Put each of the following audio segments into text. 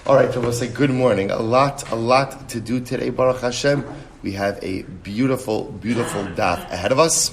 All right, so we'll say good morning. A lot to do today, Baruch Hashem. We have a beautiful daf ahead of us.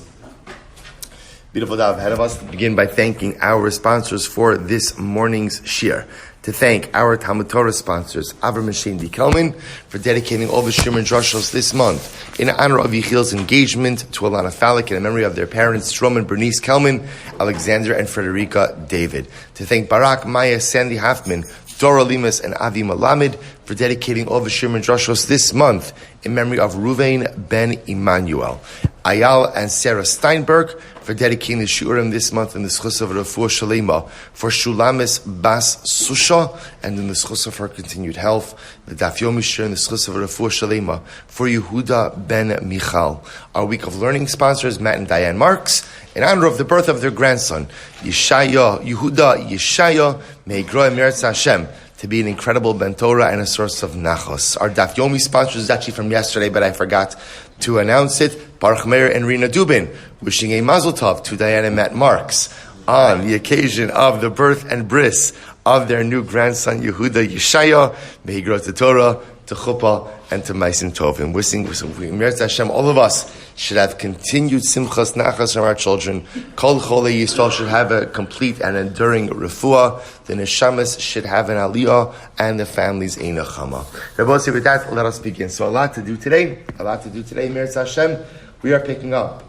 To begin by thanking our sponsors for this morning's shiur. To thank our TALMUD Torah sponsors, Avraham and Shaindy Kelman, for dedicating all the shiur and drushos this month in honor of Yechiel's engagement to Ilana Falick and in memory of their parents, Jerome and Bernice Kelman, Alexander and Friderica David. To thank Barak, Maia, Sandy Hoffman, Dora, Lemus, and Avi Melamed for dedicating all the shiur and drushos this month in memory of Reuven ben Emanuel. Ayal and Sara Steinberg for dedicating the shiurim this month in the zechus of refuah shelema for Shulamis Bas Susha and in the zechus of her continued health. The Daf Yomi Shiur in the zechus of refuah shelema for Yehuda ben Michal. Our week of learning sponsors Matt and Diane Marks in honor of the birth of their grandson Yehudah Yashaya. May grow in Meretz Hashem to be an incredible ben Torah and a source of nachos. Our Daf Yomi sponsor is actually from yesterday, but I forgot to announce it. Boruch Meir Rena Dubin, wishing a Mazel Tov to Diane and Matt Marks on the occasion of the birth and bris of their new grandson Yehudah Yeshaya. May he grow to Torah, to chuppah, and to Maisim Tovim. Wishing Meretz Hashem, all of us should have continued simchas nachas from our children. Kol Cholei Yisrael should have a complete and enduring refuah. The neshamas should have an aliyah, and the families a nechama. Rabbi, with that, let us begin. So a lot to do today. Meretz Hashem. We are picking up.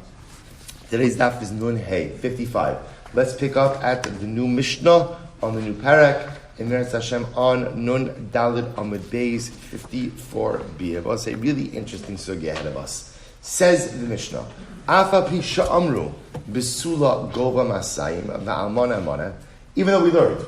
Today's daf is Nun Hey 55. Let's pick up at the new Mishnah on the new Barak in Meretz Hashem on Nun Daled Amud Beis 54b. I'll say really interesting sugya ahead of us. Says the Mishnah, Afa pi sha'amru besula gova masayim va'almona amona. Even though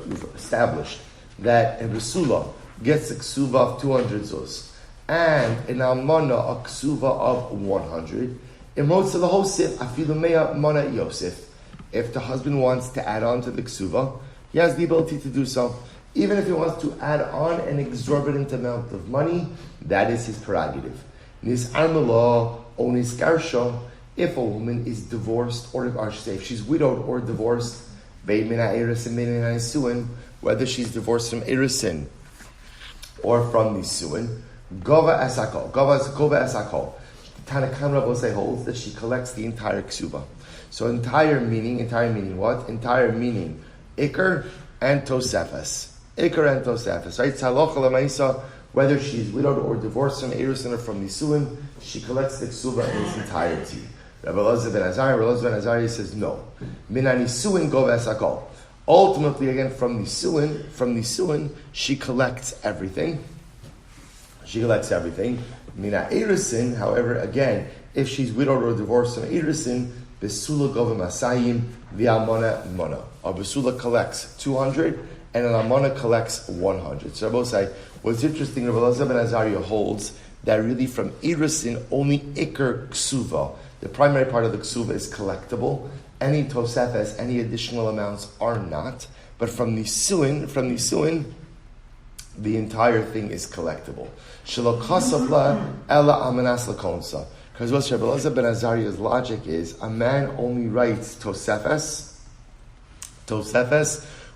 we've established that a besula gets a ksuva of 200 zuz and an almona a ksuva of 100. Imrotz the hosif afilu mea mana yosef. If the husband wants to add on to the ksuva, he has the ability to do so. Even if he wants to add on an exorbitant amount of money, that is his prerogative. Nis armela or nis garsha, if a woman is divorced, or I should say, if she's widowed or divorced, whether she's divorced from erisin or from nisuin, gova asakol. Gova asakol. Tanakam Rabbi say holds that she collects the entire ksuba. So entire meaning what? Entire meaning ikr and tosefes. Ikr and tosefes. Right? Tzaloch l'maisa, whether she's widowed or divorced from erisin or from nisuin, she collects the ksuba in its entirety. Rabbi Elazar ben Azariah says no. Min nisuin gova asakol. Ultimately, again, from nisuin, she collects everything. Mina erisin, however, again, if she's widowed or divorced from erisin, besula gova masayim v'almona mona. Or besula collects 200 and an almona collects 100. So Rabbi say, what's interesting, Rabbi Elazar ben Azariah holds that really from erisin only ikr ksuva, the primary part of the ksuva, is collectible. Any tosefes, any additional amounts are not. But from nisuin, the entire thing is collectible. Because what Reb Elazar ben Azariah's logic is, a man only writes tosefes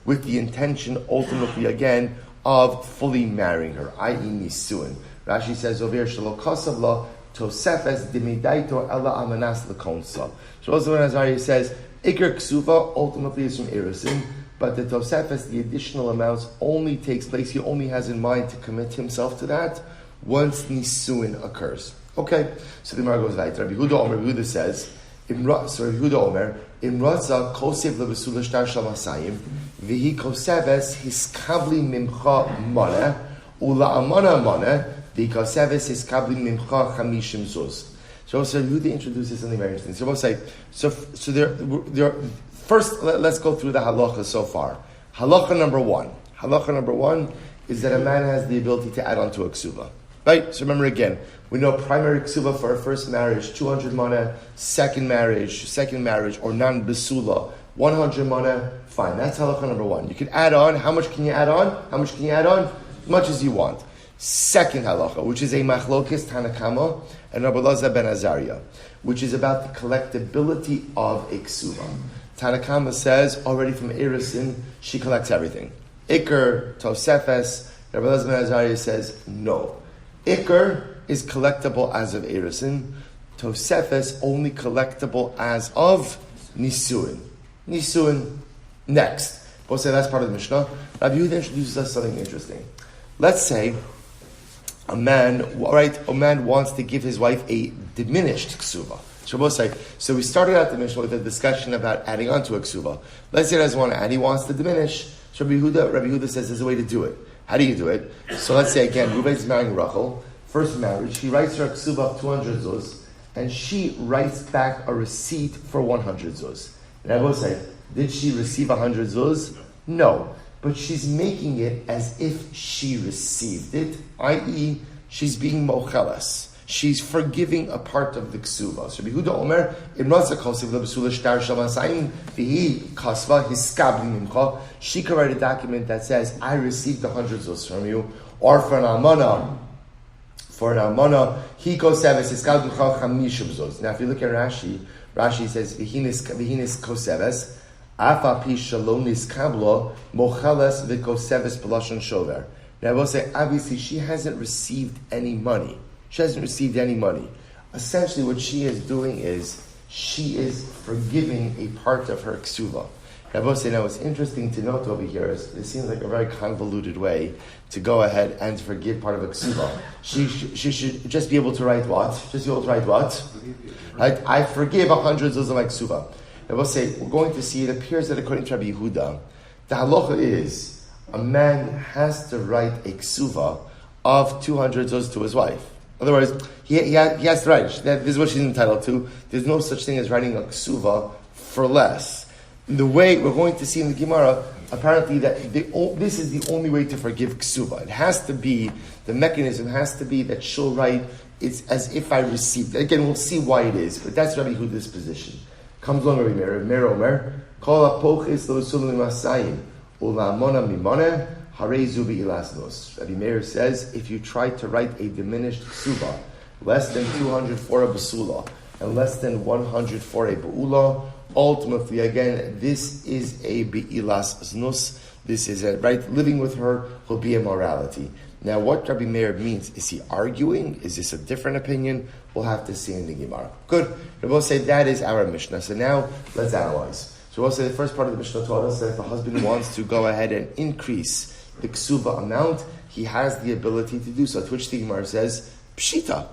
with the intention, ultimately again, of fully marrying her, i.e. nisuin. Rashi says over here, tosefes dimidaito ela amanas lekonsa. Reb Elazar ben Azariah says, ikr ksuva ultimately is from erisin, but the tosefes, the additional amounts, only takes place, he only has in mind to commit himself to that once nisuin occurs. Okay, so the Gemara goes right. Rabbi Yehuda says, Yehuda Omer, Imraza kosev lebesula shtar shal masayim, v'hi koseves hiskabli mimcha mana, ula amana mana, v'hi koseves hiskabli mimcha chamishim zuz. So Yehuda introduces something very interesting. So there. First, let's go through the halacha so far. Halacha number one is that a man has the ability to add on to a ksuva. Right? So remember again, we know primary ksuva for a first marriage, 200 mana, second marriage, or non-besula, 100 mana, fine. That's halacha number one. You can add on. How much can you add on? As much as you want. Second halacha, which is a machlokes Tanakama and Rabbi Elazar ben Azariah, which is about the collectability of a ksuva. Tanakama says, already from erisin, she collects everything. Iker, tosefes, Rabbi Elazar ben Azariah says no. Iker is collectible as of Erusin. Tosefes only collectible as of Nisuin. Nisuin next. We'll say that's part of the Mishnah. Rabbi Yehuda introduces us something interesting. Let's say a man wants to give his wife a diminished ksuva. So we started out the Mishnah with a discussion about adding on to a ksuva. Let's say he doesn't want to add, he wants to diminish. So Rabbi Yehuda says there's a way to do it. How do you do it? So let's say again, Reuven is marrying Rachel, first marriage, he writes her a ksuva of 200 zuz, and she writes back a receipt for 100 zuz. And I will say, did she receive 100 zuz? No. But she's making it as if she received it, i.e., she's being mochelas. She's forgiving a part of the ksuva. So Yehuda Omer, she could write a document that says, I received 100 zuz from you, or for an almana, he koseves hiskabli chamishim zuz. Now if you look at Rashi says, Vihinis koseves, Afa pi shalom niskablo mocheles v'koseves pelashon shover. Now I will say, obviously she hasn't received any money. Essentially what she is doing is, she is forgiving a part of her ksuva. I will say, now what's interesting to note over here is, it seems like a very convoluted way to go ahead and forgive part of a ksuva. She should just be able to write what? Right? I forgive 100 zuz of my ksuva. I will say, we're going to see, it appears that according to Rabbi Yehuda, the halacha is, a man has to write a ksuva of 200 zuz to his wife. In other words, he has to write. This is what she's entitled to. There's no such thing as writing a ksuva for less. The way we're going to see in the Gemara, apparently that this is the only way to forgive ksuva. It has to be, the mechanism has to be that she'll write, it's as if I received it. Again, we'll see why it is, but that's Rabbi Yehuda's position. Comes along Reuven Meir Omer, Kol hapochis lo sulim masayim, ulamona mimone, harei zubi ilasnos. Rabbi Meir says, if you try to write a diminished ksuva, less than 200 for a basula, and less than 100 for a ba'ula, ultimately, again, this is a be'ilas znus. This is a, right, living with her will be a morality. Now, what Rabbi Meir means, is he arguing? Is this a different opinion? We'll have to see in the Gemara. Good. We'll say that is our Mishnah. So now, let's analyze. So we'll say the first part of the Mishnah taught us that if the husband wants to go ahead and increase the ksuva amount, he has the ability to do so. To which the Gemara says, pshita.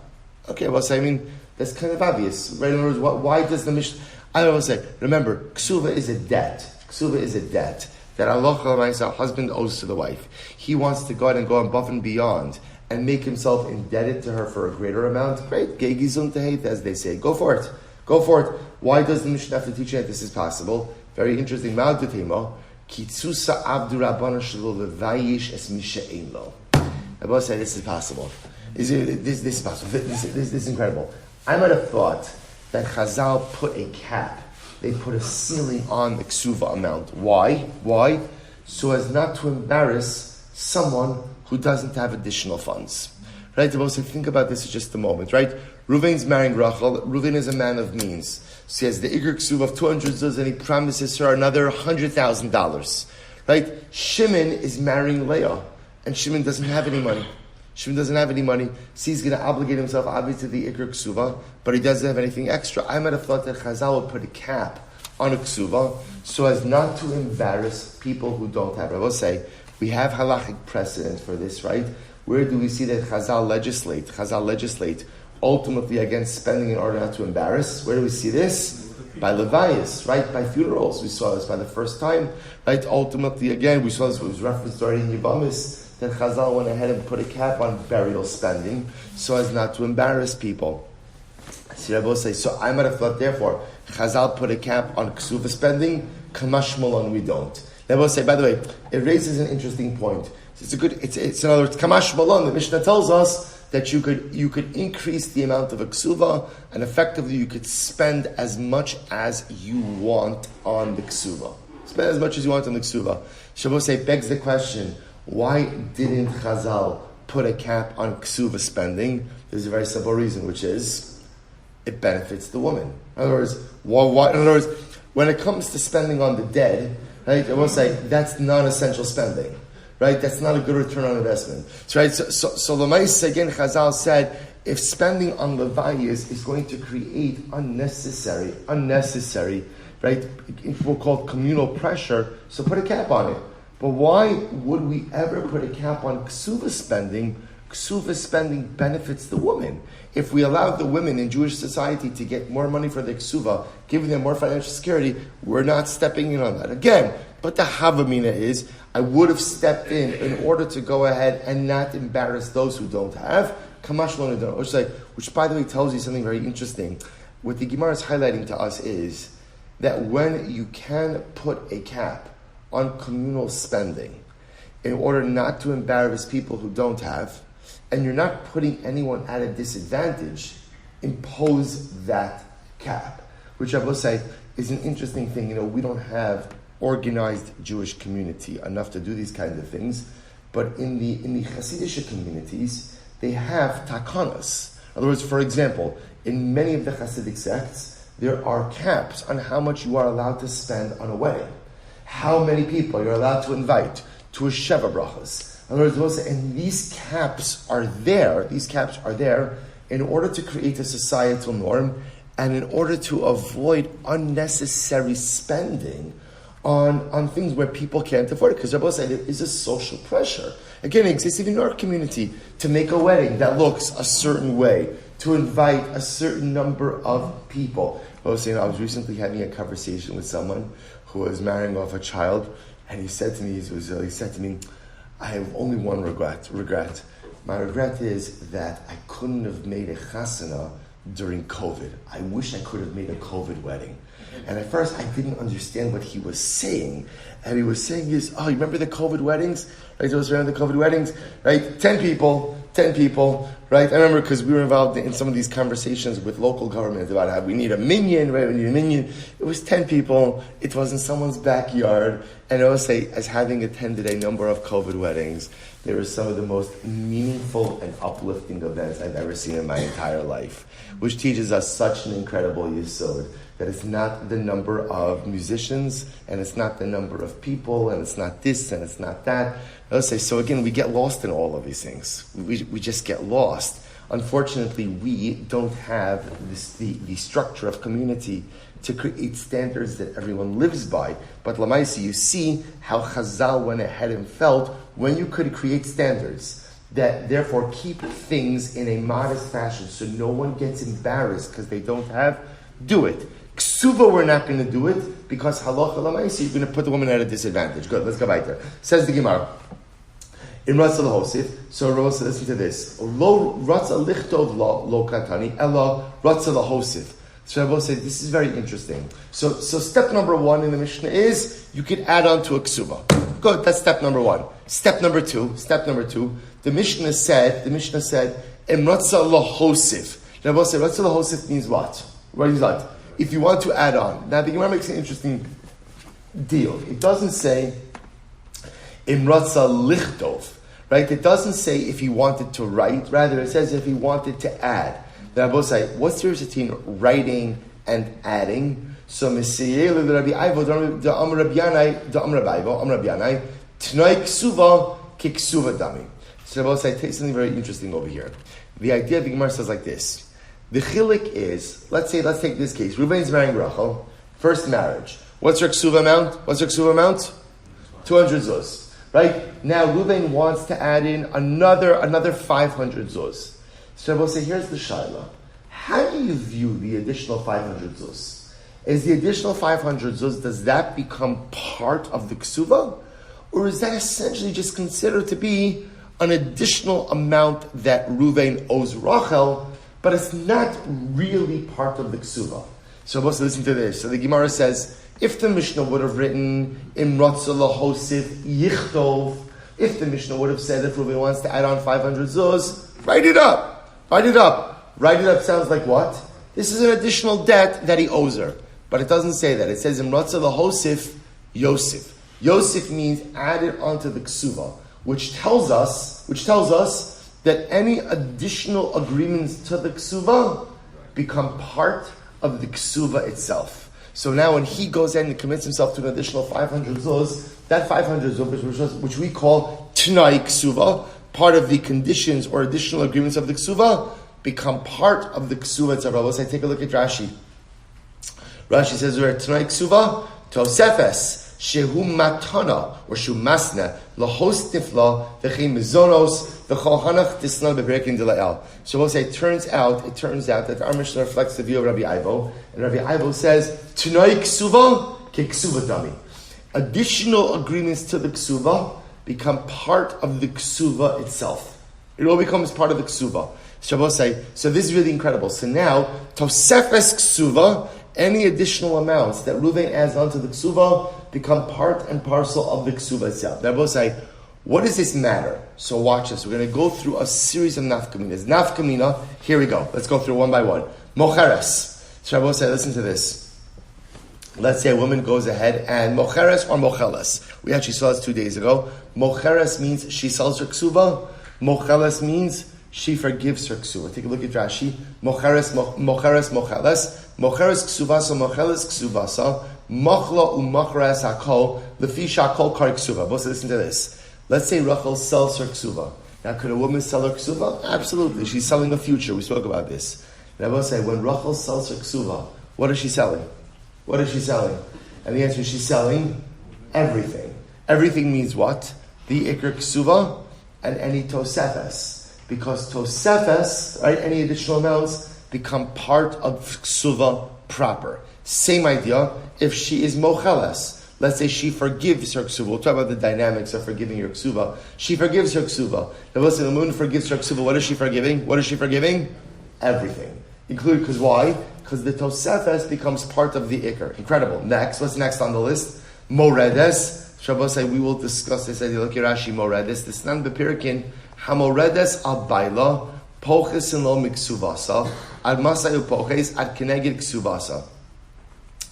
Okay, well, so I mean, that's kind of obvious. Right? In other words, why does the Mishnah... I will say, remember, ksuva is a debt. Ksuva is a debt that Allah, husband owes to the wife. He wants to go out and go above and beyond and make himself indebted to her for a greater amount. Great. Gegizun tehait, as they say. Go for it. Go for it. Why does the Mishnah have to teach you that this is possible? Very interesting. Ma'al dutemo. Kitsusa abdu rabbana shelo levayish es misha einlo. I will say this is possible. This is possible. This is incredible. I might have thought that Chazal put a cap. They put a ceiling on the ksuva amount. Why? So as not to embarrass someone who doesn't have additional funds. Right? So think about this for just a moment. Right? Reuven's marrying Rachel. Reuven is a man of means. So he has the Iker ksuva of 200 zuz, and he promises her another $100,000. Right? Shimon is marrying Leah, and Shimon doesn't have any money. So he's going to obligate himself, obviously, to the Iker ksuva, but he doesn't have anything extra. I might have thought that Chazal would put a cap on a ksuva so as not to embarrass people who don't have it. I will say, we have halachic precedent for this, right? Where do we see that Chazal legislate ultimately against spending in order not to embarrass? Where do we see this? By levias, right? By funerals. We saw this by the first time, right? Ultimately, again, we saw this, it was referenced already in Yevamis, that Chazal went ahead and put a cap on burial spending so as not to embarrass people. So I might have thought, therefore, Chazal put a cap on ksuva spending, kamash malon we don't. They will say, by the way, it raises an interesting point. It's in other words, kamash malon, the Mishnah tells us that you could increase the amount of a ksuva, and effectively you could spend as much as you want on the ksuva. Spend as much as you want on the ksuva. Shabbos say begs the question, why didn't Chazal put a cap on ksuva spending? There's a very simple reason, which is it benefits the woman. In other words, when it comes to spending on the dead, right, I will say that's non-essential spending. right? That's not a good return on investment. So, right? So Lemais, again, Chazal said, if spending on levayas is going to create unnecessary, right? We'll call it communal pressure, so put a cap on it. But why would we ever put a cap on Kesuvos spending? Kesuvos spending benefits the woman. If we allow the women in Jewish society to get more money for the Kesuvah, giving them more financial security, we're not stepping in on that. Again, but the Havamina is, I would have stepped in order to go ahead and not embarrass those who don't have. Which, by the way, tells you something very interesting. What the Gemara is highlighting to us is that when you can put a cap on communal spending in order not to embarrass people who don't have, and you're not putting anyone at a disadvantage, impose that cap. Which I will say is an interesting thing. We don't have organized Jewish community enough to do these kinds of things, but in the Hasidic communities, they have takanas. In other words, for example, in many of the Hasidic sects, there are caps on how much you are allowed to spend on a wedding, how many people you're allowed to invite to a Sheva Brachos. In other words, and these caps are there in order to create a societal norm and in order to avoid unnecessary spending on things where people can't afford it. Because Rabbi said it is a social pressure. Again, it exists in our community to make a wedding that looks a certain way, to invite a certain number of people. I was recently having a conversation with someone who was marrying off a child, and he said to me, I have only one regret. My regret is that I couldn't have made a chasana during COVID. I wish I could have made a COVID wedding. And at first I didn't understand what he was saying. And he was saying you remember the COVID weddings? Right, those around the COVID weddings? Right, 10 people, right? I remember because we were involved in some of these conversations with local government about how we need a minyan, right? We need a minyan. It was 10 people. It was in someone's backyard. And I would say, as having attended a number of COVID weddings, they were some of the most meaningful and uplifting events I've ever seen in my entire life, which teaches us such an incredible yesod, that it's not the number of musicians, and it's not the number of people, and it's not this, and it's not that. So again, we get lost in all of these things. We just get lost. Unfortunately, we don't have the structure of community to create standards that everyone lives by. But Lamaisi, you see how Chazal went ahead and felt when you could create standards that therefore keep things in a modest fashion so no one gets embarrassed because they don't have, do it. Ksuva, we're not going to do it because halacha lamaisi, you're going to put the woman at a disadvantage. Good, let's go back there. Says the Gemara. In Ratza Lahosif, so Rosa, listen to this. Lo Ratza Lichtov Lo Katani, Ella Ratza Lahosif. So Rabbi said, this is very interesting. So step number one in the Mishnah is you could add on to a ksuba. Good, that's step number one. Step number two, the Mishnah said, Ratza Lahosif. Rabbi said, Ratza Lahosif means what? What is that? If you want to add on. Now the Gemara makes an interesting deal. It doesn't say Imratza Lichtov, right? It doesn't say if he wanted to write, rather it says if he wanted to add. Then I both say, what's the difference between writing and adding? So Mesiyelu Rabbi Ivo, the Amr Rabbi Yanai, Tnoi Ksuva, Kiksuva Dami. So I both say, take something very interesting over here. The idea of the Gemara says like this. The chilik is, let's take this case. Reuven's marrying Rachel, first marriage. What's her ksuva amount? 200 zuz. Right? Now Reuven wants to add in another 500 zuz. So I will say, here's the shaila. How do you view the additional 500 zuz? Is the additional 500 zuz, does that become part of the ksuva? Or is that essentially just considered to be an additional amount that Reuven owes Rachel, but it's not really part of the ksuva? So let's listen to this. So the Gemara says, if the Mishnah would have written Imratza Lahosif Yichtov, if the Mishnah would have said if Reuven wants to add on 500 zuz, write it up. Write it up sounds like what? This is an additional debt that he owes her. But it doesn't say that. It says Imratza Lahosif Yosef. Yosef means added onto the ksuva, which tells us that any additional agreements to the ksuva become part of the ksuva itself. So now when he goes in and commits himself to an additional 500 zuz, that 500 zuz, which we call Tnai Ksuva, part of the conditions or additional agreements of the Ksuva, become part of the Ksuva itself. Rabbi, say, take a look at Rashi. Rashi says, Tnai Ksuva, Tosefes, Shehu Matana, or Shehu Masna, Lahos Tifla, V'chim Mizonos, V'chol Hanach Tisna B'Brekin Dilael. So we'll say, it turns out that our Mishnah reflects the view of Rabbi Ivo, and Rabbi Ivo says, Tnai Ksuva, Ke Ksuva Dami. Additional agreements to the Ksuva become part of the Ksuva itself. It all becomes part of the Ksuva. Shabbos say, so this is really incredible. So now, Tosefes Ksuva, any additional amounts that Reuven adds onto the Ksuva become part and parcel of the Ksuva itself. Shabbos say, what does this matter? So watch this. We're going to go through a series of nafkaminas. Nafkamina, here we go. Let's go through one by one. Mocheres. Shabbos say, listen to this. Let's say a woman goes ahead and mocheres or mocheles. We actually saw this 2 days ago. Mocheres means she sells her ksuva. Mocheles means she forgives her ksuva. Take a look at Rashi. Mocheres, mocheles. Mocheres ksuvasa, mocheles ksuvasa. Mochla u'mocheres hakol. Lefi shakol kar ksuva. Both listen to this. Let's say Rachel sells her ksuva. Now, could a woman sell her ksuva? Absolutely. She's selling a future. We spoke about this. And I will say, when Rachel sells her ksuva, what is she selling? What is she selling? And the answer is she's selling everything. Everything means what? The Iker Ksuva and any Tosefes. Because Tosefes, right, any additional amounts, become part of Ksuva proper. Same idea if she is Mocheles. Let's say she forgives her Ksuva. We'll talk about the dynamics of forgiving your Ksuva. She forgives her Ksuva. The moon forgives her Ksuva. What is she forgiving? What is she forgiving? Everything. Including, because why? Because the Tosefes becomes part of the Iker. Incredible. Next, what's next on the list? Moredes. Shabbos say we will discuss this as you look at Rashi. Moredes. The Snan Bepirikin. Hamoredes al baila. Poches in lo miksuvasa. Ad masayu poches ad keneged ksuvasa.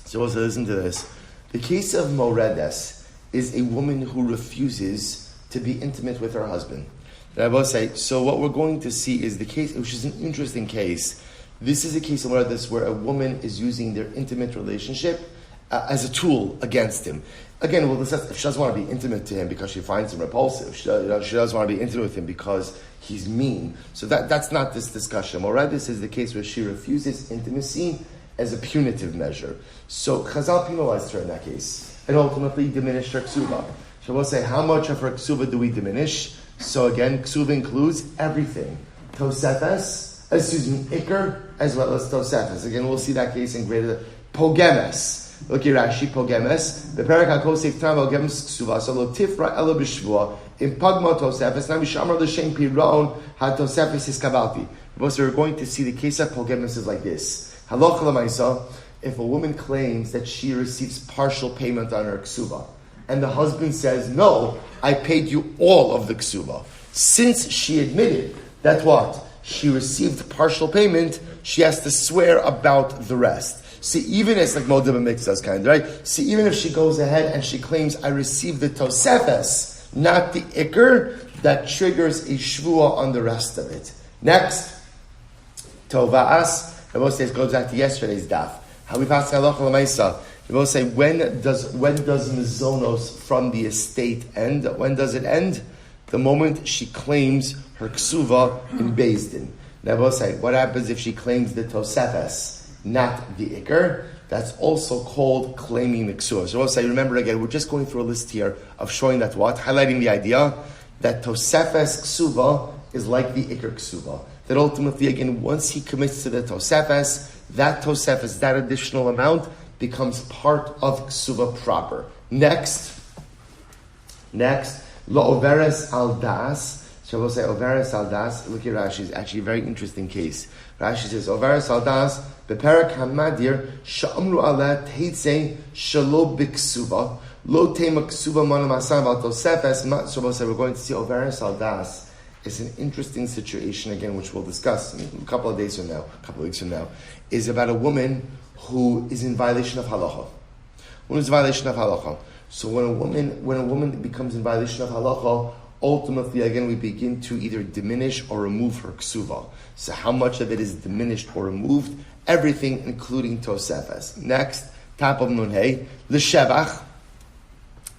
So also listen to this. The case of Moredes is a woman who refuses to be intimate with her husband. And I will say, so what we're going to see is the case, which is an interesting case. This is a case of Moredes where a woman is using their intimate relationship as a tool against him. Again, we'll discuss if she doesn't want to be intimate to him because she finds him repulsive. She doesn't want to be intimate with him because he's mean. So that's not this discussion. Moredes is the case where she refuses intimacy as a punitive measure. So Chazal penalized her in that case and ultimately diminished her ksuva. So we'll say, how much of her ksuva do we diminish? So again, ksuva includes everything. Tosefes, Iker, as well as Tosefes. Again, we'll see that case in greater pogemes. Look at Rashi, pogemes. The Barak HaKosef Tam Pogemes Ksuva. So lo tifra elo b'shvua. In pagma Tosefes. Now mishamar l'shem piron ha Tosefes is kavalti. Because we're going to see the case of pogemes is like this. Halacha l'maisa. If a woman claims that she receives partial payment on her ksuva, and the husband says, no, I paid you all of the ksuva. Since she admitted that what? She received partial payment, she has to swear about the rest. See, even as like Modeh B'Mikzas kind, right? See, even if she goes ahead and she claims, I received the Tosefes, not the Iker, that triggers a shvuah on the rest of it. Next, Tova'as. The most days goes back to yesterday's daf. How we pass halacha l'maisa. The most say, when does mizonos from the estate end? When does it end? The moment she claims her ksuva in Beis Din. Now, we'll say, what happens if she claims the Tosefes, not the Iker? That's also called claiming the ksuva. So we'll say, remember again, we're just going through a list here of showing that what? Highlighting the idea that Tosefes ksuva is like the Iker ksuva. That ultimately, again, once he commits to the Tosefes, that additional amount becomes part of ksuva proper. Next, Lo'overes al das. So we'll say Overes al das. Look at Rashi. It's actually a very interesting case. Rashi says Overes al das beperak hamadir sha'amru ala teitze shalo biksuva lo tema ksuva mana masan val tosefes. So we'll say we're going to see Overes al das. It's an interesting situation again, which we'll discuss in a couple of weeks from now, is about a woman who is in violation of halacha. When is violation of halacha? So when a woman becomes in violation of halacha, ultimately, again, we begin to either diminish or remove her ksuva. So how much of it is diminished or removed? Everything, including Tosefes. Next, top of Nun Hey, l'shevach.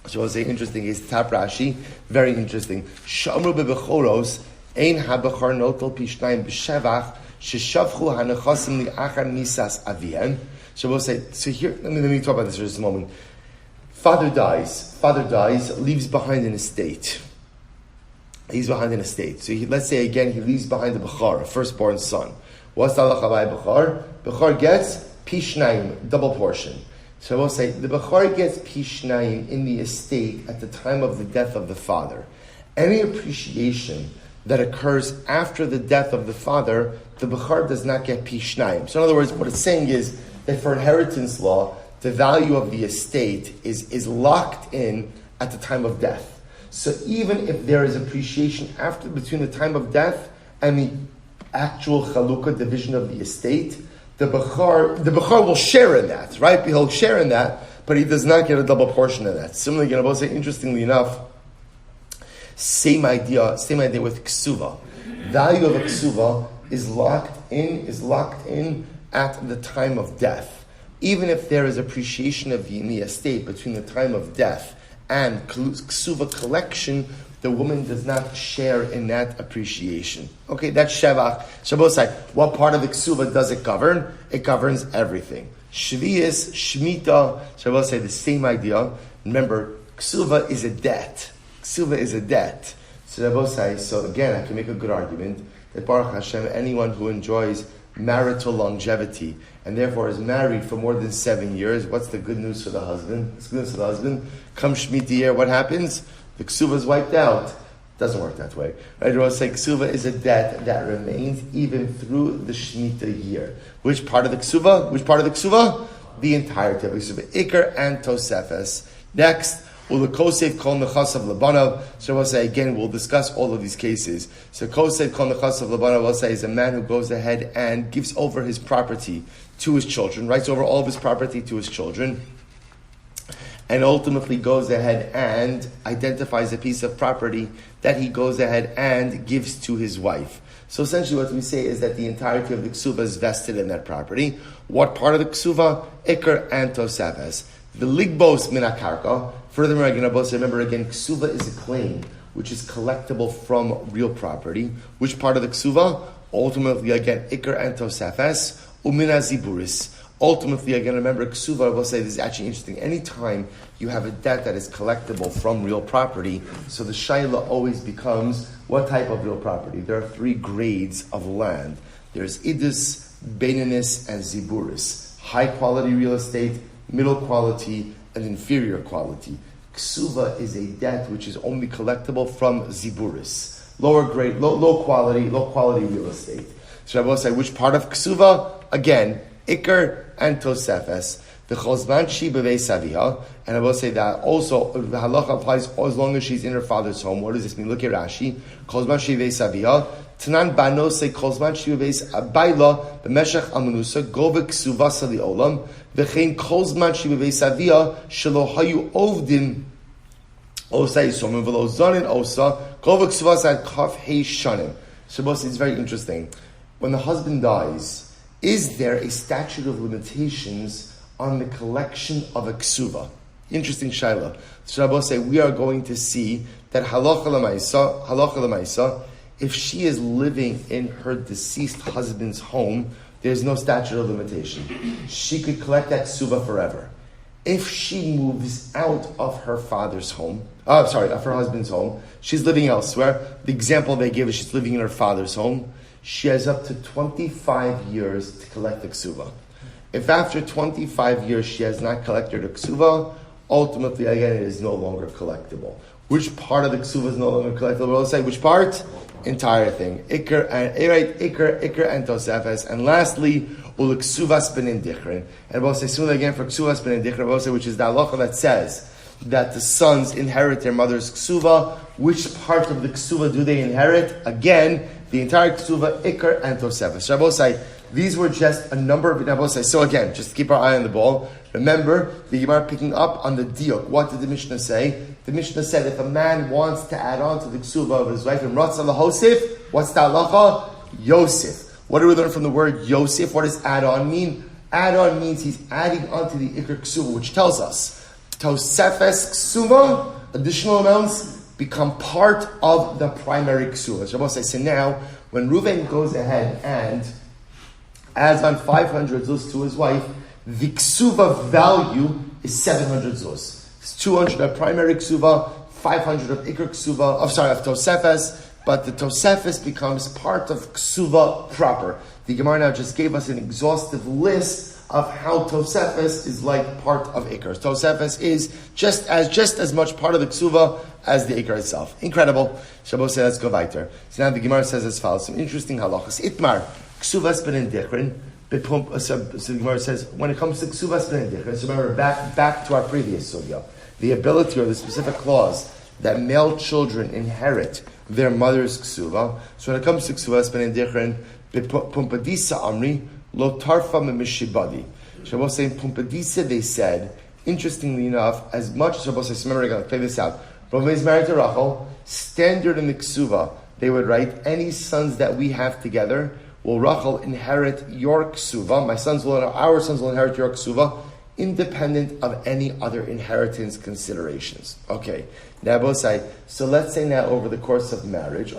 So I'll say interesting is Tap Rashi, very interesting. Shamru bebechoros ein habachar notel pishnayim b'shevach sheshavchu hanachasim li'achar misas avihen. So we'll say, so here, let me talk about this for just a moment. Father dies, leaves behind an estate. He's behind an estate. So let's say again, he leaves behind the bechar, a firstborn son. What's the halacha by bechar? Bechar gets pishnayim, double portion. So we'll say, the bechar gets pishnayim in the estate at the time of the death of the father. Any appreciation that occurs after the death of the father, the bechar does not get pishnayim. So in other words, what it's saying is that for inheritance law, the value of the estate is locked in at the time of death. So even if there is appreciation between the time of death and the actual chalukah division of the estate, the bechar will share in that, right? He'll share in that, but he does not get a double portion of that. Similarly, again, I will say, interestingly enough, same idea with ksuva. Value of a ksuva is locked in at the time of death. Even if there is appreciation in the estate between the time of death and ksuva collection, the woman does not share in that appreciation. Okay, that's shevach. Shabbosai, what part of the ksuva does it govern? It governs everything. Shvius, shmita, Shabbosai, the same idea. Remember, ksuva is a debt. Ksuva is a debt. So Shabbosai, so again, I can make a good argument that Baruch Hashem, anyone who enjoys marital longevity and therefore is married for more than 7 years, what's the good news for the husband? It's good news for the husband. Come Shemitah year, what happens? The ksuva is wiped out. Doesn't work that way. Right? I will say ksuva is a debt that remains even through the Shemitah year. Which part of the ksuva? The entirety of the ksuva. Iker and Tosefes. Next, Ulekosef kol nechasav lebanav. So we'll say again, we'll discuss all of these cases. So Kosef kol nechasav lebanav, we'll say, is a man who goes ahead and gives over his property to his children, writes over all of his property to his children, and ultimately goes ahead and identifies a piece of property that he goes ahead and gives to his wife. So essentially what we say is that the entirety of the ksuva is vested in that property. What part of the ksuva? Iker and Tosefes. The ligbos min akarka. Furthermore, again, remember again, ksuva is a claim which is collectible from real property. Which part of the ksuva? Ultimately, again, iker and Tosefes. Umina ziburis. Ultimately, again, remember, ksuva, I will say this is actually interesting. Anytime you have a debt that is collectible from real property, so the shaila always becomes, what type of real property? There are 3 grades of land. There's idus, beinanis, and ziburis. High quality real estate, middle quality, and inferior quality. Ksuva is a debt which is only collectible from ziburis. Lower grade, low quality real estate. So I will say, which part of ksuva? Again, Iker and Tosefes, the Chosman Shi Beveis Aviha, and I will say that also the halacha applies as long as she's in her father's home. What does this mean? Look at Rashi. Chosman Shi Beveis Aviha, Tanan Bano say Chosman Shi Beveis Abayla b'meshach almanusa govek ksuvasa li'olam v'chein Chosman Shi Beveis Aviha shelo hayu ovdim osa yisomim v'lo zanin osa govek ksuvasa kaf hei shanim. So it's very interesting. When the husband dies, is there a statute of limitations on the collection of a ksuva? Interesting shaila. So Rabbi say we are going to see that halacha l'maisa, if she is living in her deceased husband's home, there's no statute of limitation. She could collect that ksuva forever. If she moves out of her father's home, of her husband's home, she's living elsewhere. The example they give is she's living in her father's home. She has up to 25 years to collect the ksuva. If after 25 years she has not collected the ksuva, ultimately, again, it is no longer collectible. Which part of the ksuva is no longer collectible? We'll say which part? Entire thing. Iker and Tosefes. And lastly, ksuvas benin dichrin. And we'll say similarly again for ksuvas benin dichrin, we'll say which is the halacha that says that the sons inherit their mother's ksuva. Which part of the ksuva do they inherit? Again, the entire ksuva, Iker and Tosefes. Rabbosai, these were just a number of Rabbosai. So again, just to keep our eye on the ball, remember the Gemara picking up on the diuk. What did the Mishnah say? The Mishnah said if a man wants to add on to the ksuva of his wife and Ratzah lahosif, what's the halacha? Yosef. What do we learn from the word Yosef? What does add on mean? Add on means he's adding on to the Iker ksuva, which tells us Tosefes ksuva, additional amounts, become part of the primary ksuva. So now, when Reuven goes ahead and adds on 500 zuz to his wife, the ksuva value is 700 zuz. It's 200 of primary ksuva, 500 of ikr ksuva, of tosefes, but the tosefes becomes part of ksuva proper. The Gemara now just gave us an exhaustive list of how tosefes is like part of ikr. Tosefes is just as much part of the ksuva as the ikr itself. Incredible. Shabbos says, let's go weiter. So now the Gemara says as follows, some interesting halachas. Itmar, ksuvas ben dichrin. So the Gemara says, when it comes to ksuvas ben dichrin, so remember, back to our previous sugya, the ability or the specific clause that male children inherit their mother's ksuva. So when it comes to ksuvas ben dichrin, pumpadisa amri, lo tarfa memishibadi. Shabbos saying pumpadisa, they said, interestingly enough, as much as Shabbos says, remember, I'm going to play this out. Reuven is married to Rachel. Standard in the ksuva, they would write, any sons that we have together will Rachel inherit your ksuva. Our sons will inherit your ksuva, independent of any other inheritance considerations. Okay, now both say, so let's say now over the course of marriage,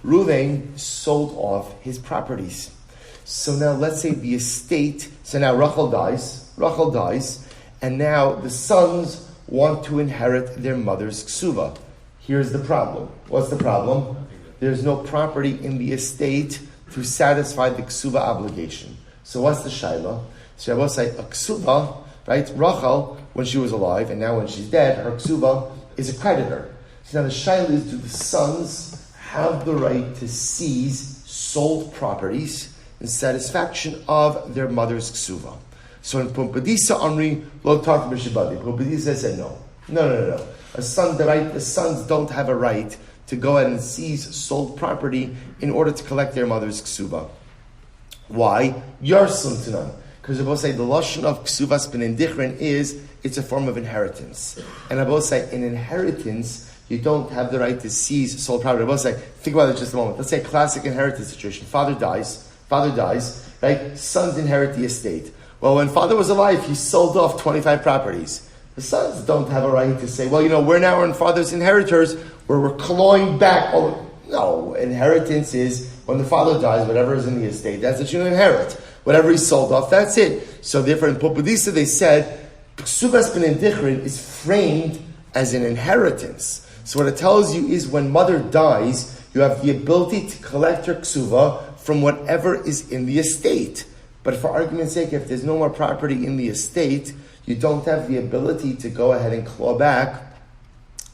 Reuven sold off his properties. So now let's say the estate, so now Rachel dies, and now the sons want to inherit their mother's ksuva. Here's the problem. What's the problem? There's no property in the estate to satisfy the ksuva obligation. So what's the shaila? So I will say a ksuva, right? Rachel, when she was alive, and now when she's dead, her ksuva is a creditor. So now the shaila is, do the sons have the right to seize sold properties in satisfaction of their mother's ksuva? So in Pumpadisa Amri, Lo Tarf Mishibadi, Pumpadisa said no. No. The sons don't have a right to go ahead and seize sold property in order to collect their mother's ksuva. Why? Yarsun to none. Because I both say the lashon of ksuvas ben dichrin is, it's a form of inheritance. And I both say in inheritance, you don't have the right to seize sold property. I both say, think about it just a moment. Let's say a classic inheritance situation. Father dies, right? Sons inherit the estate. Well, when father was alive, he sold off 25 properties. The sons don't have a right to say, well, we're now in father's inheritors, where we're clawing back. Oh, no, inheritance is when the father dies, whatever is in the estate, that's what you inherit. Whatever he sold off, that's it. So therefore, in Popadisa, they said, Ksuvas ben dichrin is framed as an inheritance. So what it tells you is when mother dies, you have the ability to collect your ksuva from whatever is in the estate. But for argument's sake, if there's no more property in the estate, you don't have the ability to go ahead and claw back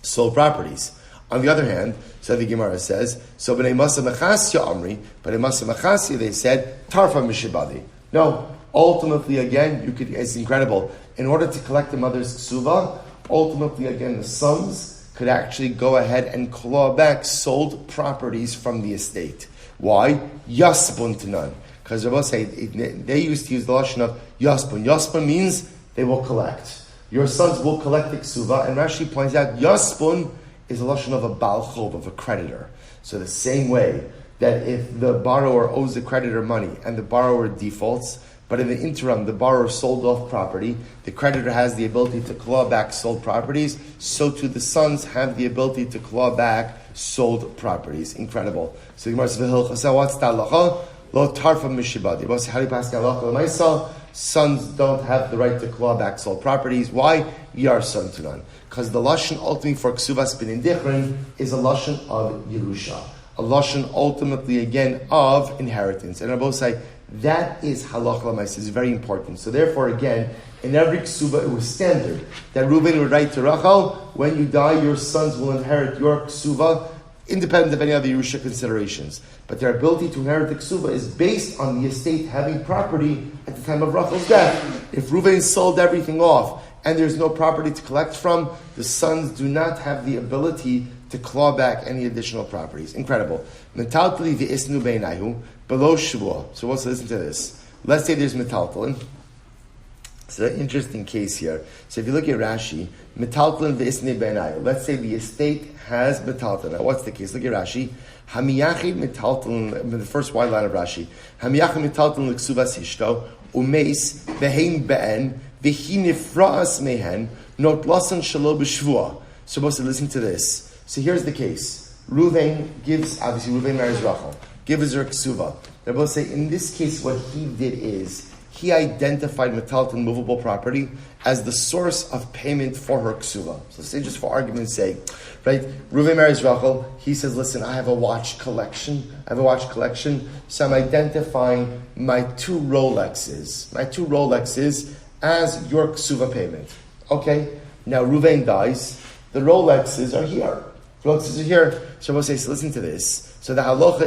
sold properties. On the other hand, so the Gemara says, so b'nei Masa Mechasya Amri, but in Masa Mechasya they said, Tarfa Mishibadi. No, ultimately again, it's incredible. In order to collect the mother's ksuva, ultimately again the sons could actually go ahead and claw back sold properties from the estate. Why? Yaspun to none. Because they used to use the lashon of yaspun. Yaspun means they will collect. Your sons will collect the ksuva, and Rashi points out yaspun is a lashon of a bal chov, of a creditor. So the same way that if the borrower owes the creditor money and the borrower defaults, but in the interim the borrower sold off property, the creditor has the ability to claw back sold properties, so too the sons have the ability to claw back sold properties. Incredible. So the Gemara says, what's the halacha? Lo tarfa mishibadi. How do you pass the halacha l'maisa? Sons don't have the right to claw back sold properties. Why? Yar son to none. Because the lashon ultimately for ksuvas ben dichrin is a lashon of Yerusha. A lashon ultimately again of inheritance. And I both say that is halacha l'maisa. It's very important. So therefore again, in every ksuva it was standard that Reuven would write to Rachel, when you die your sons will inherit your ksuva, independent of any other Yerusha considerations. But their ability to inherit the ksuva is based on the estate having property at the time of Rachel's death. If Reuven sold everything off and there's no property to collect from, the sons do not have the ability to claw back any additional properties. Incredible. Metaltali v'isnu beinayu below shvuah. So let's listen to this. Let's say there's metaltalin. It's an interesting case here. So if you look at Rashi, metaltalin v'isnu beinayu. Let's say the estate has metaltalin. Now what's the case? Look at Rashi. Hamiyachid metaltalin, the first wide line of Rashi. Hamiyachid metaltalin l'ksuvas hishto umeis behein be'en V'hi nifra'as mehen not lasan shelo b'shvuah. So supposed to listen to this. So here's the case. Reuven marries Rachel, gives her ksuva. They're both say, in this case, what he did is, he identified metalton, movable property, as the source of payment for her ksuva. So say, just for argument's sake, right? Reuven marries Rachel. He says, listen, I have a watch collection. So I'm identifying my two Rolexes as your ksuva payment. Okay? Now Reuven dies. The Rolexes are here. Shabbos says, listen to this. So the halacha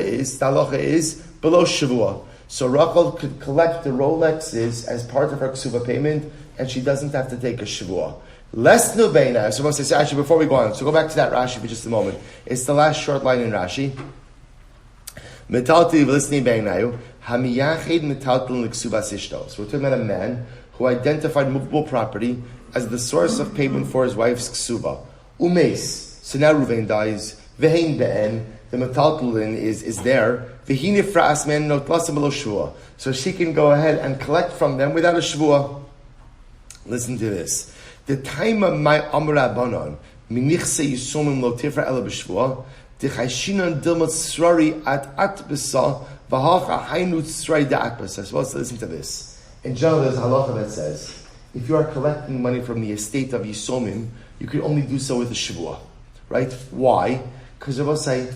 is below Shavua. So Rachel could collect the Rolexes as part of her ksuva payment, and she doesn't have to take a Shavua. Less nubeina. Shabbos says, actually, before we go on, so go back to that Rashi for just a moment. It's the last short line in Rashi. Metalti v'lisni beinayu hamiyachid metalton l'ksuva sishto. So we're talking about a man who identified movable property as the source of payment for his wife's ksuva. Umes. So now Reuven dies. Vehein be'en. The metaltalin is there. Vehi nifra'as men not lasam below shvua. So she can go ahead and collect from them without a shvua. Listen to this. The time of my amra banon minichse yisomim lo tifra ela b'shvua. D'chayshinan dilmat srari at b'sa v'hacha hainu srari da'at b'sa. So let's listen to this. In general, there's a halacha that says, if you are collecting money from the estate of Yisomim, you can only do so with a shvua. Right? Why? Because Rabbi say,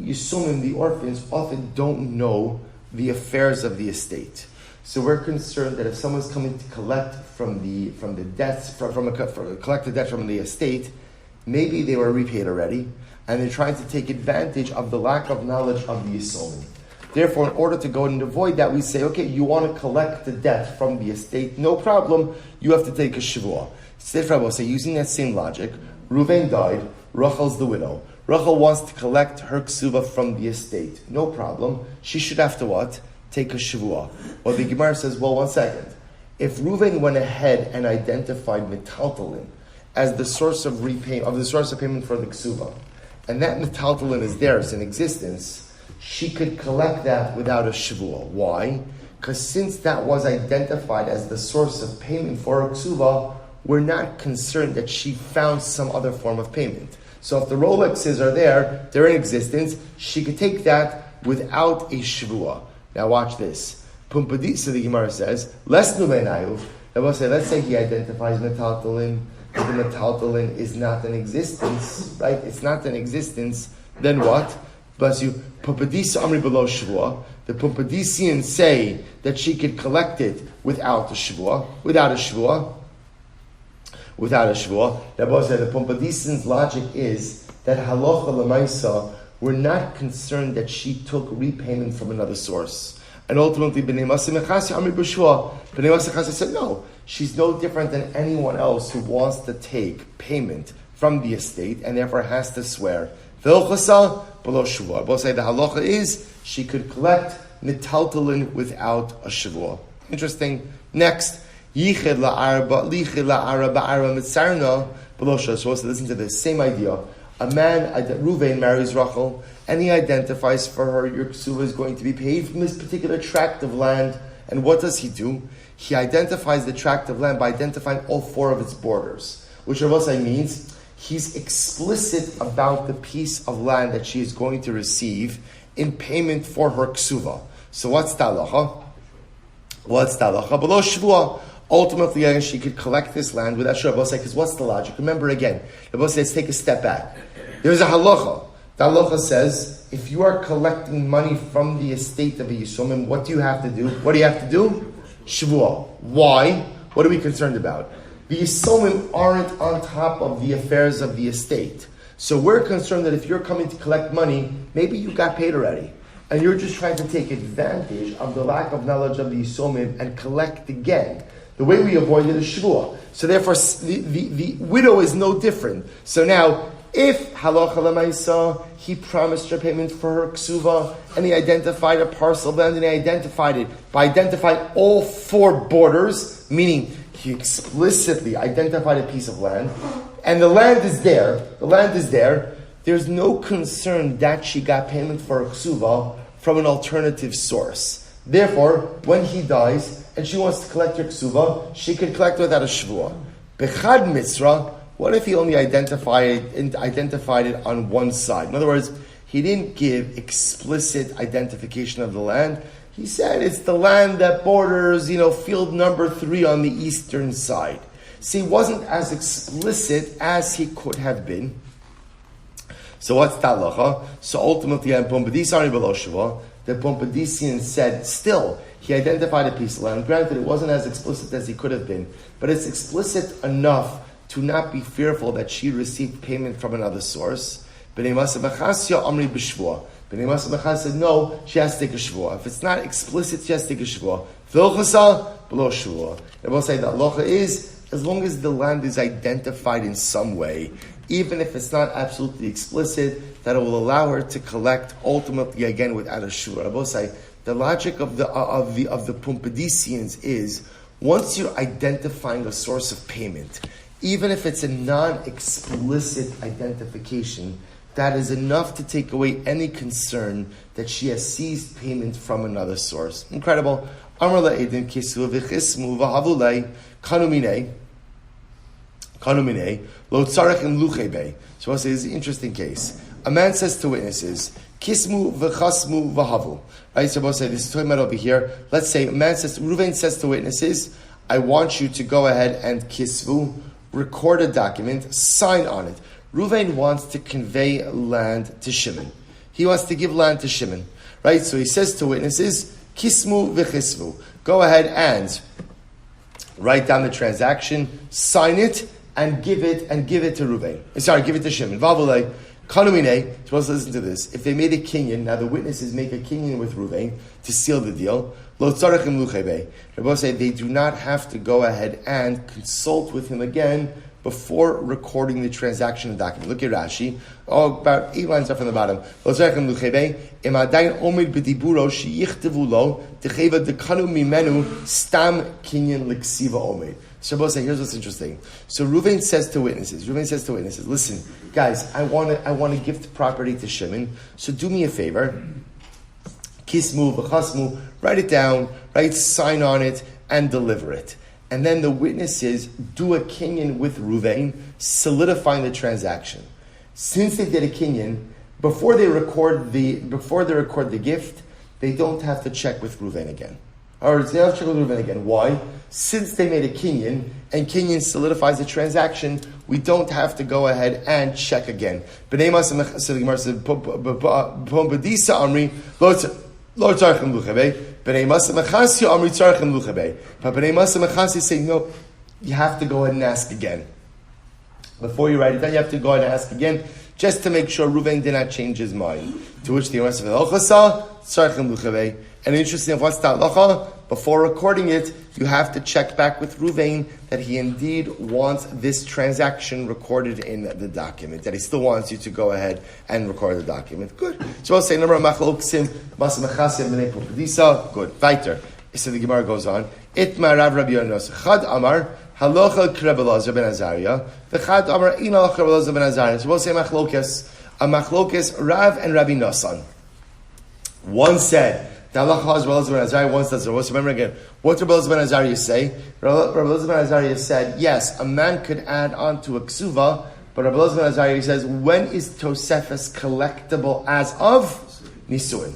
Yisomim, the orphans, often don't know the affairs of the estate. So we're concerned that if someone's coming to collect from the debts, collect the debt from the estate, maybe they were repaid already, and they're trying to take advantage of the lack of knowledge of the Yisomim. Therefore, in order to go and avoid that, we say, okay, you want to collect the debt from the estate, no problem, you have to take a shivua. Rabbi say, using that same logic, Reuven died, Rachel's the widow. Rachel wants to collect her ksuva from the estate. No problem. She should have to what? Take a shavua. Well, the Gemara says, well, one second. If Reuven went ahead and identified metaltalin as the source of payment for the ksuva, and that metaltalin is there, it's in existence, she could collect that without a shavua. Why? Because since that was identified as the source of payment for her ksuva, we're not concerned that she found some other form of payment. So if the Rolexes are there, they're in existence, she could take that without a shvua. Now watch this. Pumpadisa, the Gemara says, less numenayu. Let's say he identifies metaltalin, but the metaltalin is not in existence, right? It's not in existence. Then what? Bless you. Pumpadisa amri below shvua. The Pumpadisians say that she could collect it without a shvua. Rabbi said the Pumpadisians' logic is that halacha l'maisa, we're not concerned that she took repayment from another source. And ultimately, Bnei Masachasi said, no, she's no different than anyone else who wants to take payment from the estate and therefore has to swear. Rabbi say the halacha is she could collect metaltalin without a shavua. Interesting. Next. Yechiel la'ara mitzarna below shah. So listen to this same idea. A man, Reuven marries Rachel, and he identifies for her your ksuva is going to be paid from this particular tract of land. And what does he do? He identifies the tract of land by identifying all four of its borders, which Ravosai means he's explicit about the piece of land that she is going to receive in payment for her ksuva. So what's talacha? Below shvua. Ultimately, she could collect this land without Shabbos, because what's the logic? Remember again, Shabbos says, take a step back. There's a halacha. The halacha says, if you are collecting money from the estate of a Yisomim, what do you have to do? Shavua. Why? What are we concerned about? The Yisomim aren't on top of the affairs of the estate. So we're concerned that if you're coming to collect money, maybe you got paid already, and you're just trying to take advantage of the lack of knowledge of the Yisomim and collect again. The way we avoided is shvua. So therefore, the widow is no different. So now, if halacha l'maisa, he promised her payment for her ksuva, and he identified a parcel of land, and he identified it by identifying all four borders, meaning he explicitly identified a piece of land, and the land is there, there's no concern that she got payment for her ksuva from an alternative source. Therefore, when he dies, and she wants to collect her ksuva, she can collect without a shvuah. Bechad mitzra, what if he only identified it on one side? In other words, he didn't give explicit identification of the land. He said it's the land that borders, field number 3 on the eastern side. See, he wasn't as explicit as he could have been. So what's talacha? So ultimately, the Pumbedisian said, still, he identified a piece of land. Granted, it wasn't as explicit as he could have been, but it's explicit enough to not be fearful that she received payment from another source. Bnei Machas said, no, she has to take a shvuah. If it's not explicit, she has to take a shvuah. V'ilchasa, below shvuah. They both say that locha is, as long as the land is identified in some way, even if it's not absolutely explicit, that it will allow her to collect ultimately again without a shvuah. They both say the logic of the Pumbedisians is, once you're identifying a source of payment, even if it's a non-explicit identification, that is enough to take away any concern that she has seized payment from another source. Incredible. Amar la'edim kisu v'chismu v'havulei kanumine lo tzarech im luchei. So I'll say this is an interesting case. A man says to witnesses, kismu v'chasmu v'havu. Right, so I'll say this is talking about over here. Let's say a man says, Reuven says to witnesses, I want you to go ahead and kisvu, record a document, sign on it. Reuven wants to convey land to Shimon. He wants to give land to Shimon. Right? So he says to witnesses, Kismu v'chisvu. Go ahead and write down the transaction, sign it, and give it to Reuven. Sorry, give it to Shimon. Vavulei, kanumine, supposed to listen to this. If they made a kinyan, now the witnesses make a kinyan with Reuven to seal the deal. Lo tzarech im luchei. Rabbi say they do not have to go ahead and consult with him again before recording the transaction document. Look at Rashi. About 8 lines up from the bottom. So here's what's interesting. So Reuven says to witnesses, listen, guys, I want to gift property to Shimon, so do me a favor. Kismu, v'chasmu, write it down, sign on it, and deliver it. And then the witnesses do a kinyan with Reuven, solidifying the transaction. Since they did a kinyan, before they record the gift, they don't have to check with Reuven again. Or they don't have to check with Reuven again. Why? Since they made a kinyan, and kinyan solidifies the transaction, we don't have to go ahead and check again. Lord Tzarchim Luchabe, Bnei Masim Machasi Amri Tzarchim Luchabe. But Bnei Masim Machasi say, no, you have to go ahead and ask again. Before you write it down, you have to go ahead and ask again, just to make sure Reuven did not change his mind. To which the Yom Tzarchim Luchabe. And interesting, what's that lacha? Before recording it, you have to check back with Reuven that he indeed wants this transaction recorded in the document, that he still wants you to go ahead and record the document. Good. So I'll say, number of machloksim, masamechasim, b'nei pupedisa. Good. Weiter. So the Gemara goes on. Itmar Rav Rabbi Yonos. Chad Amar, halocha krebelazar ben Azariah. V'chad Amar, ina krebelazar ben Azariah. So we'll say machlokes. A machlokes, Rav and Rabbi Nosan. One said, the halacha is Rabbi Elazar ben Azariah, one says, remember again, what did Rabbi Elazar ben Azariah say? Rabbi Elazar ben Azariah said, yes, a man could add on to a ksuva, but Rabbi Elazar ben Azariah says, when is Tosefes collectible as of Nisuin?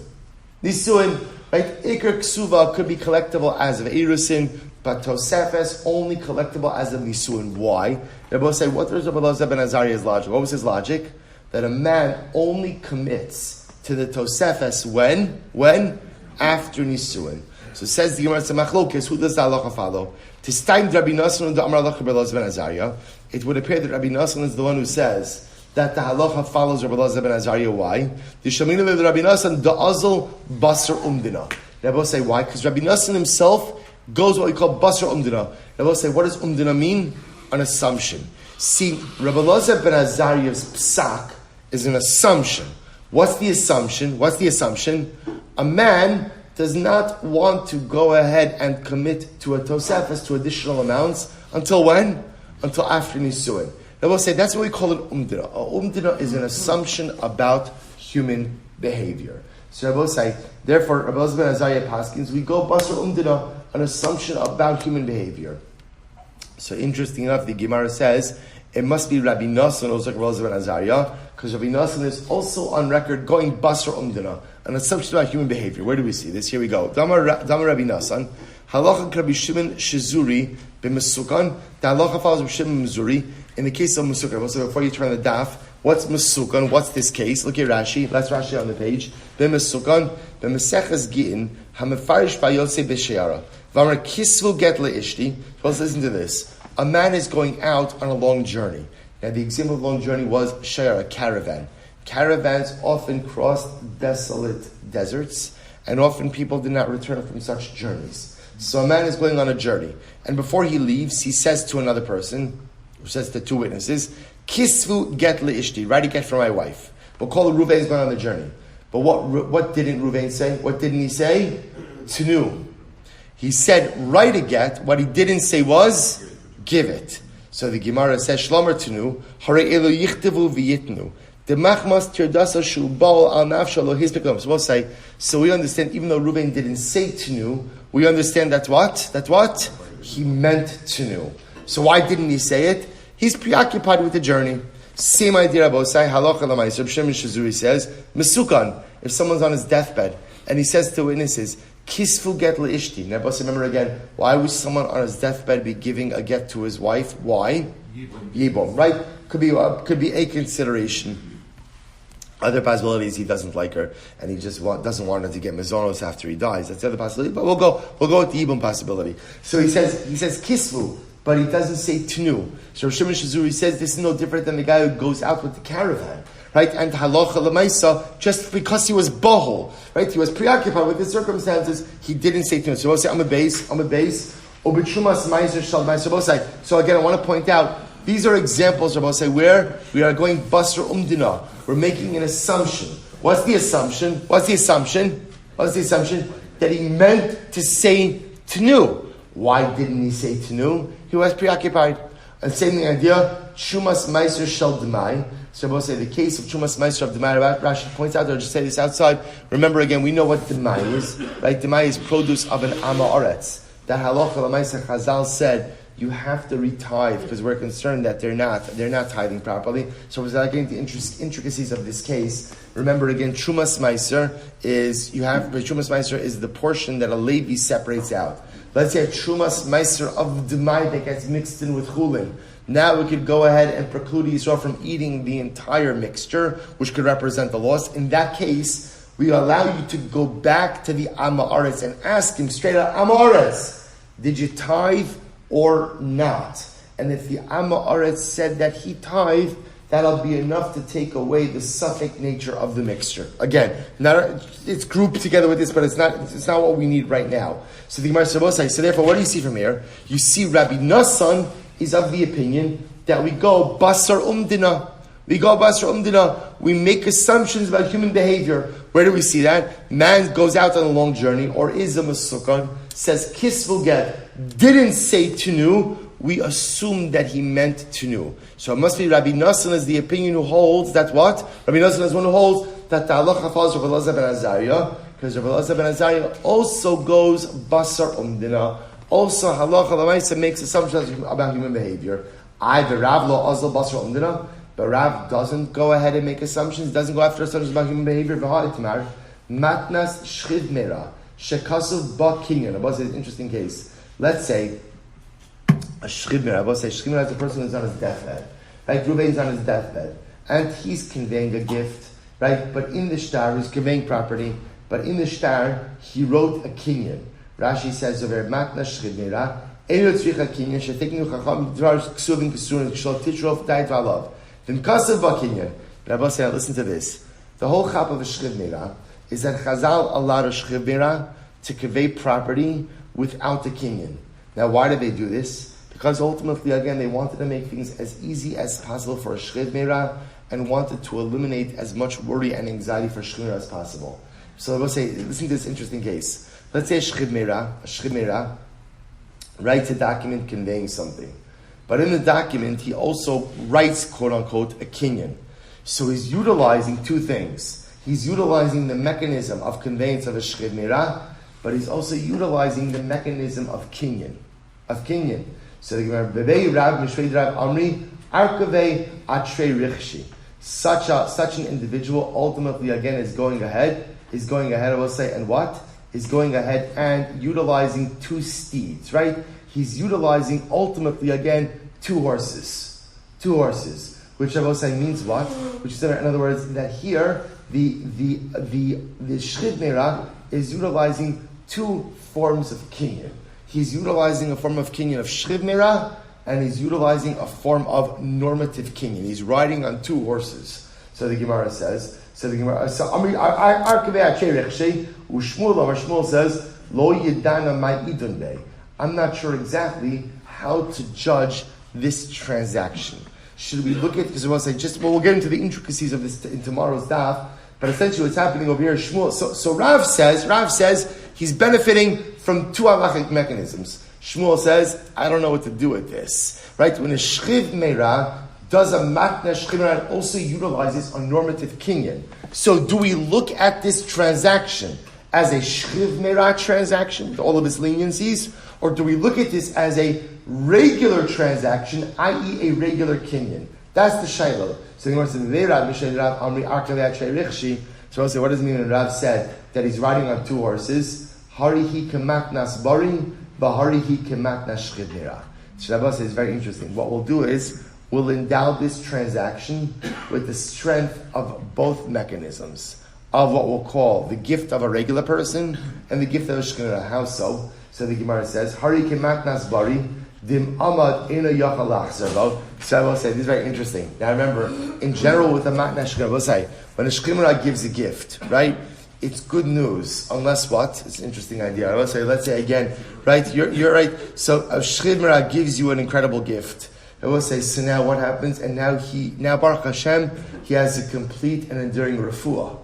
Nisuin, right? Iker ksuva could be collectible as of Erusin, but Tosefes only collectible as of Nisuin. Why? Rabbi say, what was Rabbi Elazar ben Azariah's logic? What was his logic? That a man only commits to the Tosefes when? After Nisuin. So says the Gemara Machlokes, who does the halacha follow? Tistaim Rabbi Nasan and the Amar halacha Rabbi Elazar ben Azariah. It would appear that Rabbi Nasan is the one who says that the halacha follows Rabbi Elazar ben Azariah. Why? The Shamina of Rabbi Nasan the Azal Basar Umdina. They both say why? Because Rabbi Nasan himself goes what we call Basar Umdina. They both say what does Umdina mean? An assumption. See, Rabbi Elazar ben Azariah's psak is an assumption. What's the assumption? A man does not want to go ahead and commit to a tosefes, to additional amounts, until when? Until after Nisuin. They will say that's what we call an umdina. A umdina is an assumption about human behavior. So Rabbi say, therefore, Rabbi Ben Azariah Paskins, we go basar umdina, an assumption about human behavior. So interesting enough, the Gemara says it must be Rabbi Nassan, also like Rabbi Ben Azariah, because Rabbi Nassan is also on record going basar umdina, an assumption about human behavior. Where do we see this? Here we go. Dama Rabbi Nassan, halacha Rabbi Shimon Shizuri b'Mesukan. The halacha follows Rabbi Shimon Mizuri in the case of Mesukan. So before you turn the daf, what's Mesukan? What's this case? Look at Rashi. Let's Rashi on the page. B'Mesukan b'Meseches Gitin hamefarish b'Yosei b'Sheara v'amar kisvu get leishti. Let's listen to this. A man is going out on a long journey. Now the example of long journey was Sheara, a caravan. Caravans often crossed desolate deserts, and often people did not return from such journeys. So a man is going on a journey, and before he leaves, he says to another person, who says to two witnesses, Kisvu get leishti, write a get for my wife. We'll call it Reuven is going on the journey. But what didn't Reuven say? What didn't he say? Tenu. He said, write a get. What he didn't say was, give it. So the Gemara says, Shlomer Tenu, Hare elu yichtavu v'yitnu. The machmas tirdasa shu ba'al al nafsha lo hizbekom. So we'll say, so we understand, even though Reuven didn't say Tenu, we understand that what? That what? He meant Tenu. So why didn't he say it? He's preoccupied with the journey. Same idea, Rabbi Osai, halacha l'mais. Reb Shimon Shizuri says, Mesukan, if someone's on his deathbed, and he says to witnesses, Kisfu get leishti. Now, remember again, why would someone on his deathbed be giving a get to his wife? Why? Yibum, right? Could be a consideration. Other possibilities, he doesn't like her, and he just doesn't want her to get mazonos after he dies. That's the other possibility. But we'll go with the Yibum possibility. So he says kisvu, but he doesn't say tnu. So Shimon Shizuri says this is no different than the guy who goes out with the caravan, right? And halacha l'maisa, just because he was bohol, right? He was preoccupied with the circumstances. He didn't say tnu. So we'll say I'm a base. Obitrumas meiser shal meiser. So again, I want to point out. These are examples, Rabbi say, where we are going basar umdina. We're making an assumption. What's the assumption? That he meant to say tenu. Why didn't he say tenu? He was preoccupied. And same idea, Chumas Meiser Shel Demai. So Rabbi say, the case of Chumas Meiser of Demai, Rashi points out, I'll just say this outside. Remember again, we know what Demai is. Right? Demai is produce of an Ama Oretz. That halacha l'maisa Chazal said, you have to retithe because we're concerned that they're not tithing properly. So without getting the intricacies of this case, remember again, Chumas Meiser is the portion that a Levi separates out. Let's say a Chumas Meiser of Demai that gets mixed in with Chulin. Now we could go ahead and preclude Yisrael from eating the entire mixture, which could represent the loss. In that case, we allow you to go back to the Amma Aretz and ask him straight out, Amma Aretz, did you tithe or not? And if the Amma Aretz said that he tithed, that'll be enough to take away the suffix nature of the mixture. Again, it's grouped together with this, but it's not what we need right now. So the Gemara says, so therefore, what do you see from here? You see Rabbi Nassan is of the opinion that we go basar umdina. We make assumptions about human behavior. Where do we see that? Man goes out on a long journey, or is a masukan, says kisvul get, didn't say tenu, we assume that he meant tenu. So it must be Rabbi Nassan is the opinion who holds that what? Rabbi Nassan is one who holds that the halacha follows Reb Elazar ben Azariah, because Reb Elazar ben Azariah also goes basar umdina, also halacha l'maisa makes assumptions about human behavior. Either Rav lo azal basar umdina, but Rav doesn't go ahead and make assumptions, doesn't go after assumptions about human behavior. Matnas shchiv mera shekasuv ba kinyan. Abba says, interesting case. Let's say a shchiv mera. Abba says shchiv mera is a person who's on his deathbed. Right? Reuven's on his deathbed, and he's conveying a gift. Right? But in the shtar, he's conveying property. But in the shtar, he wrote a kinyan. Rashi says over matnas shchiv mera. Eno tzricha kinyan shetekin uchacham dvar ksuvin ksurin kshol titrof dait v'alav. Then Kasav Bakinyan. Rabbi say, listen to this. The whole chap of a Shchiv Mera is that Chazal allowed a Shchiv Mera to convey property without the kinyan. Now, why did they do this? Because ultimately, again, they wanted to make things as easy as possible for a Shchiv Mera and wanted to eliminate as much worry and anxiety for Shchiv Mera as possible. So Rabbi say, listen to this interesting case. Let's say a Shchiv Mera writes a document conveying something. But in the document, he also writes, quote-unquote, a kinyan. So he's utilizing two things. He's utilizing the mechanism of conveyance of a shchiv meirah, but he's also utilizing the mechanism of kinyan. So the Gemara, Bebei Rab Mishvei Rab Amri Arkavei Atrei Richshi. Such an individual ultimately again is going ahead, I will say, and what? Is going ahead and utilizing two steeds, right? He's utilizing ultimately again two horses, which I will say means what? Which is, in other words, that here the shchiv meirah is utilizing two forms of kinyan. He's utilizing a form of kinyan of shchiv meirah, and he's utilizing a form of normative kinyan. He's riding on two horses. So the Gemara says, Shmuel says, Lo yedana mai idun bei. I'm not sure exactly how to judge this transaction. Should we look at, because we'll get into the intricacies of this in tomorrow's daf, but essentially what's happening over here is Shmuel. So Rav says he's benefiting from two halachic mechanisms. Shmuel says, I don't know what to do with this. Right? When a shchiv meirah does a matna shchiv meirah, it also utilizes a normative kinyan. So do we look at this transaction as a shchiv meirah transaction with all of its leniencies, or do we look at this as a regular transaction, i.e. a regular kinyan? That's the shayla. So the Gemara says, so I'll say, what does it mean when Rav said that he's riding on two horses? Harihi kematnas bari, baharihi kematnas shchiv meirah. So Rav says, it's very interesting. What we'll do is, we'll endow this transaction with the strength of both mechanisms, of what we'll call the gift of a regular person and the gift of a shchiv meirah. How so? So the Gemara says, Hari kematnas bari, dim amad ena yachalach zervo. So I will say, this is very interesting. Now remember, in general with a matna shchiv, I will say, when a shchiv meirah gives a gift, right, it's good news, unless what? It's an interesting idea. I will say, let's say again, right, you're right. So a shchiv meirah gives you an incredible gift. I will say, so now what happens? And now Baruch Hashem, he has a complete and enduring refuah.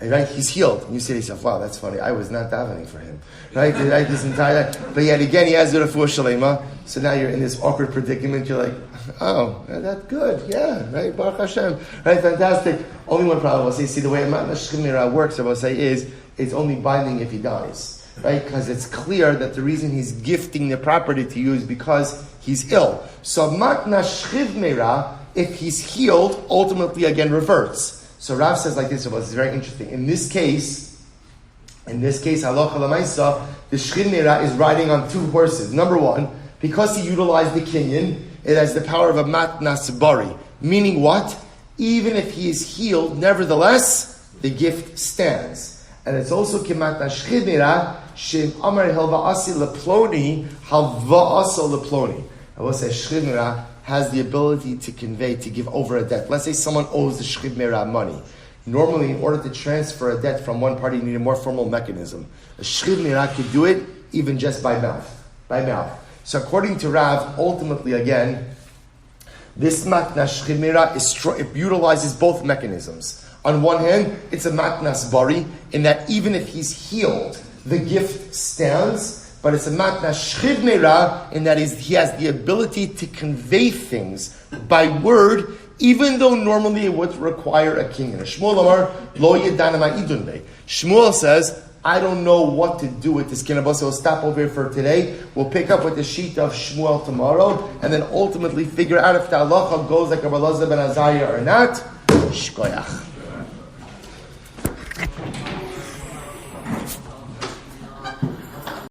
Right? He's healed. And you say to yourself, wow, that's funny. I was not davening for him. Right? This entire, but yet again, he has the refuah shelema. So now you're in this awkward predicament. You're like, oh, that's good. Yeah, right? Baruch Hashem. Right? Fantastic. Only one problem. I'll say, see, the way matna shchiv meirah works, I will say, is it's only binding if he dies. Right? Because it's clear that the reason he's gifting the property to you is because he's ill. So matna shchiv meirah, if he's healed, ultimately again reverts. So Rav says like this, it's very interesting. In this case, halacha l'maisa, the shchiv meirah is riding on two horses. Number one, because he utilized the kinyan, it has the power of a matnas bari. Meaning what? Even if he is healed, nevertheless, the gift stands. And it's also kimatna shchiv meirah, shem amar helva asi leploni, halva asa leploni. I will say shchiv meirah has the ability to convey, to give over a debt. Let's say someone owes the shchiv meirah money. Normally, in order to transfer a debt from one party, you need a more formal mechanism. A shchiv meirah could do it even just by mouth. So according to Rav, ultimately again, this matna shchiv meirah it utilizes both mechanisms. On one hand, it's a matnas bari, in that even if he's healed, the gift stands. But it's a matna shchiv meirah in that he has the ability to convey things by word, even though normally it would require a kinyan. Shmuel Amar lo yedana ma idun bei. Shmuel says, I don't know what to do with this kinyan. So we'll stop over here for today. We'll pick up with the sheet of Shmuel tomorrow, and then ultimately figure out if the halacha goes like Rabbi Elazar ben Azariah or not. Shkoyach.